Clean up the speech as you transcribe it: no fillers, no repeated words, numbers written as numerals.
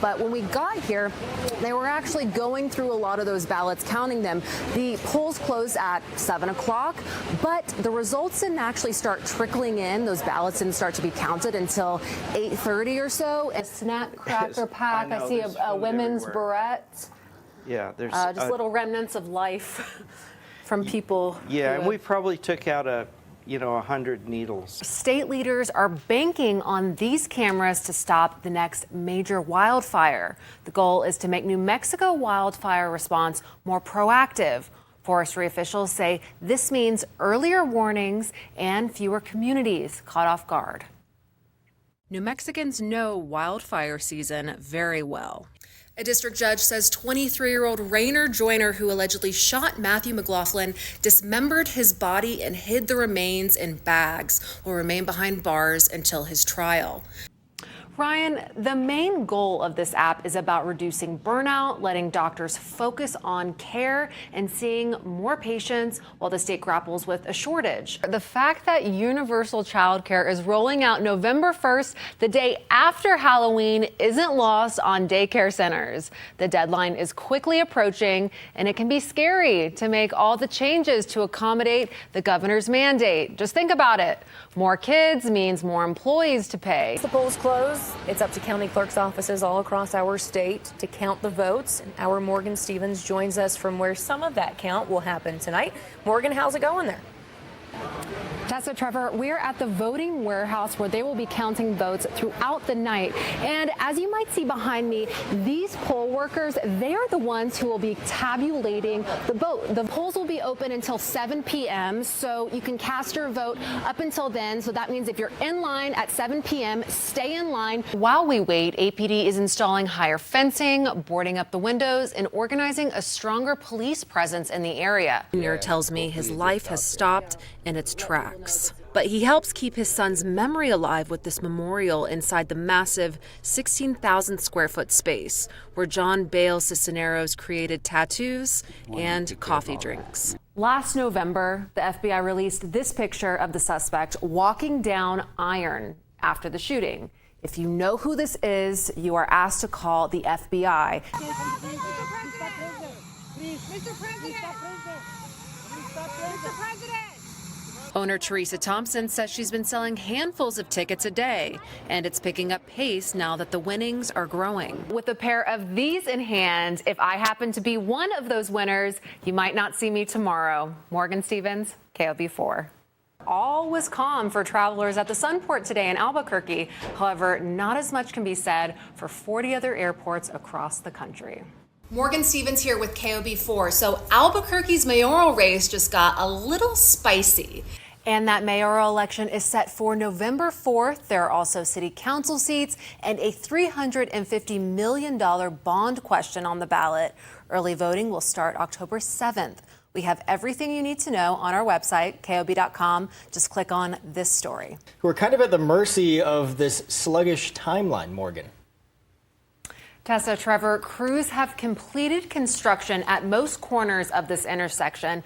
But when we got here, they were actually going through a lot of those ballots, counting them. The polls closed at 7 o'clock, but the results didn't actually start trickling in. Those ballots didn't start to be counted until 8:30 or so. A snack cracker pack. I see a women's barrette. Yeah, there's just little remnants of life from people. Yeah, and we probably took out 100 needles. State leaders are banking on these cameras to stop the next major wildfire. The goal is to make New Mexico wildfire response more proactive. Forestry officials say this means earlier warnings and fewer communities caught off guard. New Mexicans know wildfire season very well. A district judge says 23-year-old Rainer Joyner, who allegedly shot Matthew McLaughlin, dismembered his body and hid the remains in bags, will remain behind bars until his trial. Ryan, the main goal of this app is about reducing burnout, letting doctors focus on care and seeing more patients while the state grapples with a shortage. The fact that universal childcare is rolling out November 1st, the day after Halloween, isn't lost on daycare centers. The deadline is quickly approaching, and it can be scary to make all the changes to accommodate the governor's mandate. Just think about it. More kids means more employees to pay. The polls close. It's up to county clerk's offices all across our state to count the votes. And our Morgan Stevens joins us from where some of that count will happen tonight. Morgan, how's it going there? Tessa, Trevor, we're at the voting warehouse where they will be counting votes throughout the night. And as you might see behind me, these poll workers, they are the ones who will be tabulating the vote. The polls will be open until 7 p.m., so you can cast your vote up until then. So that means if you're in line at 7 p.m., stay in line. While we wait, APD is installing higher fencing, boarding up the windows, and organizing a stronger police presence in the area. Junior tells me his life has stopped in its tracks. But he helps keep his son's memory alive with this memorial inside the massive 16,000 square foot space where John Bale Cisneros created tattoos and coffee drinks. Last November, the FBI released this picture of the suspect walking down Iron after the shooting. If you know who this is, you are asked to call the FBI. Mr. President! Mr. President! Owner Teresa Thompson says she's been selling handfuls of tickets a day, and it's picking up pace now that the winnings are growing. With a pair of these in hand, if I happen to be one of those winners, you might not see me tomorrow. Morgan Stevens, KOB4. All was calm for travelers at the Sunport today in Albuquerque. However, not as much can be said for 40 other airports across the country. Morgan Stevens here with KOB4. So Albuquerque's mayoral race just got a little spicy. And that mayoral election is set for November 4th. There are also city council seats and a $350 million bond question on the ballot. Early voting will start October 7th. We have everything you need to know on our website, KOB.com. Just click on this story. We're kind of at the mercy of this sluggish timeline, Morgan. Tessa, Trevor, crews have completed construction at most corners of this intersection.